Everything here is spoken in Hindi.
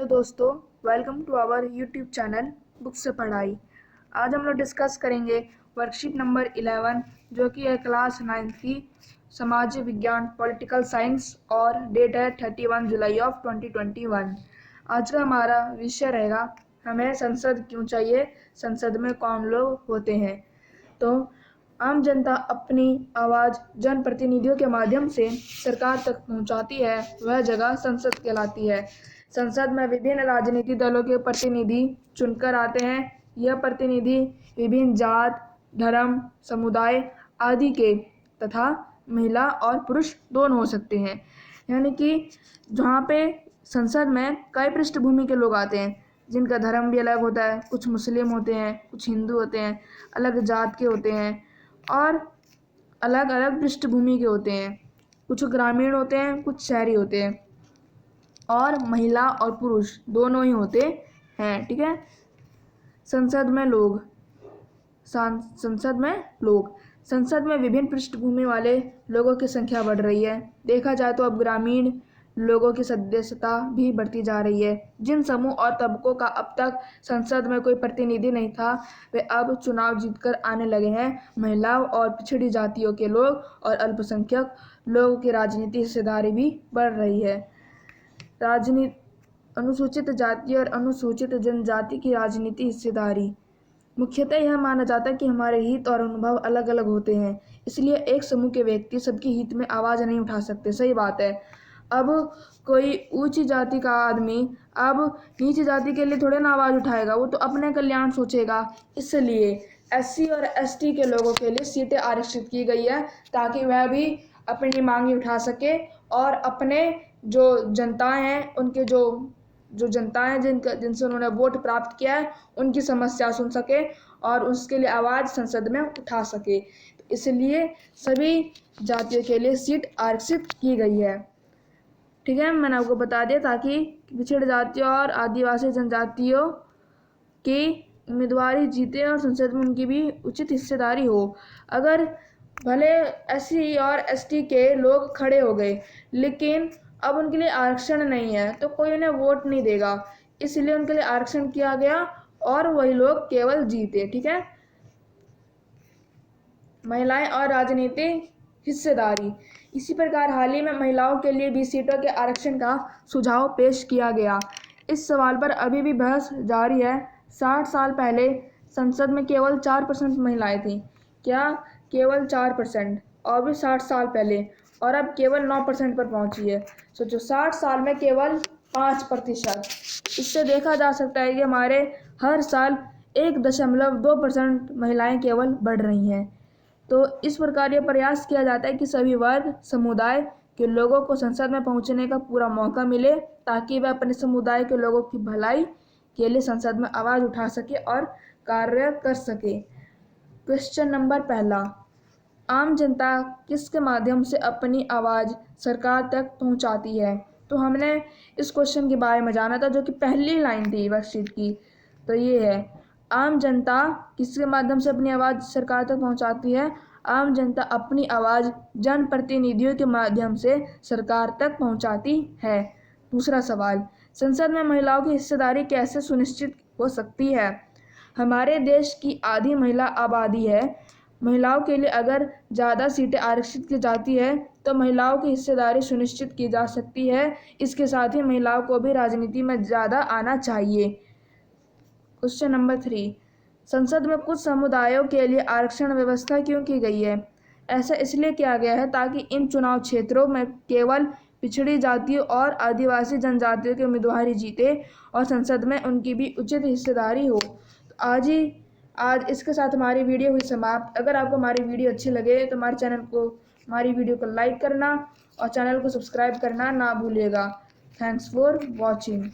तो दोस्तों, welcome to our YouTube channel book से पढ़ाई। आज हम लोग डिस्कस करेंगे वर्कशीट नंबर 11 जो कि है क्लास 9 की समाज विज्ञान पॉलिटिकल साइंस और डेट है 31 जुलाई ऑफ 2021। आज का हमारा विषय रहेगा हमें संसद क्यों चाहिए, संसद में कौन लोग होते हैं। तो आम जनता अपनी आवाज़ जनप्रतिनिधियों के माध्यम से सरकार तक पहुंचाती है, वह जगह संसद कहलाती है। संसद में विभिन्न राजनीतिक दलों के प्रतिनिधि चुनकर आते हैं। यह प्रतिनिधि विभिन्न जात, धर्म, समुदाय आदि के तथा महिला और पुरुष दोनों हो सकते हैं। यानी कि जहाँ पे संसद में कई पृष्ठभूमि के लोग आते हैं, जिनका धर्म भी अलग होता है। कुछ मुस्लिम होते हैं, कुछ हिंदू होते हैं, अलग जात के होते हैं और अलग अलग पृष्ठभूमि के होते हैं। कुछ ग्रामीण होते हैं, कुछ शहरी होते हैं और महिला और पुरुष दोनों ही होते हैं। ठीक है। संसद में लोग संसद में विभिन्न पृष्ठभूमि वाले लोगों की संख्या बढ़ रही है। देखा जाए तो अब ग्रामीण लोगों की सदस्यता भी बढ़ती जा रही है। जिन समूह और तबकों का अब तक संसद में कोई प्रतिनिधि नहीं था, वे अब चुनाव जीतकर आने लगे हैं। महिलाओं और पिछड़ी जातियों के लोग और अल्पसंख्यक लोगों की राजनीतिक हिस्सेदारी भी बढ़ रही है। अनुसूचित जाति और अनुसूचित जनजाति की राजनीतिक हिस्सेदारी। मुख्यतः यह माना जाता है कि हमारे हित और अनुभव अलग अलग होते हैं, इसलिए एक समूह के व्यक्ति सबके हित में आवाज़ नहीं उठा सकते। सही बात है। अब कोई ऊंची जाति का आदमी अब नीची जाति के लिए थोड़े ना आवाज़ उठाएगा, वो तो अपने कल्याण सोचेगा। इसलिए SC और ST के लोगों के लिए सीटें आरक्षित की गई है, ताकि वह भी अपनी मांगी उठा सके और अपने जो जनताएं हैं, उनके जो जनताएं जिनसे उन्होंने वोट प्राप्त किया है, उनकी समस्या सुन सके और उसके लिए आवाज़ संसद में उठा सके। तो इसलिए सभी जातियों के लिए सीट आरक्षित की गई है। ठीक है, मैंने आपको बता दिया ताकि पिछड़ी जातियों और आदिवासी जनजातियों की उम्मीदवारी जीते और संसद में उनकी भी उचित हिस्सेदारी हो। अगर भले SC और ST के लोग खड़े हो गए, लेकिन अब उनके लिए आरक्षण नहीं है, तो कोई उन्हें वोट नहीं देगा। इसलिए उनके लिए आरक्षण किया गया और वही लोग केवल जीते। ठीक है। महिलाएं और राजनीतिक हिस्सेदारी। इसी प्रकार हाल ही में महिलाओं के लिए भी सीटों के आरक्षण का सुझाव पेश किया गया। इस सवाल पर अभी भी बहस जारी है। 60 साल पहले संसद में केवल 4% महिलाएं थीं। क्या केवल 4%? और भी 60 साल पहले, और अब केवल 9% पर पहुंची है। सोचो, 60 साल में केवल 5%। इससे देखा जा सकता है कि हमारे हर साल 1.2% महिलाएं केवल बढ़ रही हैं। तो इस प्रकार यह प्रयास किया जाता है कि सभी वर्ग समुदाय के लोगों को संसद में पहुंचने का पूरा मौका मिले, ताकि वे अपने समुदाय के लोगों की भलाई के लिए संसद में आवाज़ उठा सके और कार्य कर सके। क्वेश्चन नंबर पहला, आम जनता किसके माध्यम से अपनी आवाज़ सरकार तक पहुंचाती है? तो हमने इस क्वेश्चन के बारे में जाना था, जो कि पहली लाइन थी वर्कशीट की। तो ये है, आम जनता किसके माध्यम से अपनी आवाज़ सरकार तक पहुंचाती है? आम जनता अपनी आवाज़ जनप्रतिनिधियों के माध्यम से सरकार तक पहुंचाती है। दूसरा सवाल, संसद में महिलाओं की हिस्सेदारी कैसे सुनिश्चित हो सकती है? हमारे देश की आधी महिला आबादी है। महिलाओं के लिए अगर ज़्यादा सीटें आरक्षित की जाती है तो महिलाओं की हिस्सेदारी सुनिश्चित की जा सकती है। इसके साथ ही महिलाओं को भी राजनीति में ज़्यादा आना चाहिए। क्वेश्चन नंबर 3, संसद में कुछ समुदायों के लिए आरक्षण व्यवस्था क्यों की गई है? ऐसा इसलिए किया गया है ताकि इन चुनाव क्षेत्रों में केवल पिछड़ी जातियों और आदिवासी जनजातियों के उम्मीदवार जीते और संसद में उनकी भी उचित हिस्सेदारी हो। तो आज इसके साथ हमारी वीडियो हुई समाप्त। अगर आपको हमारी वीडियो अच्छी लगे तो हमारी वीडियो को लाइक करना और चैनल को सब्सक्राइब करना ना भूलिएगा। Thanks for watching.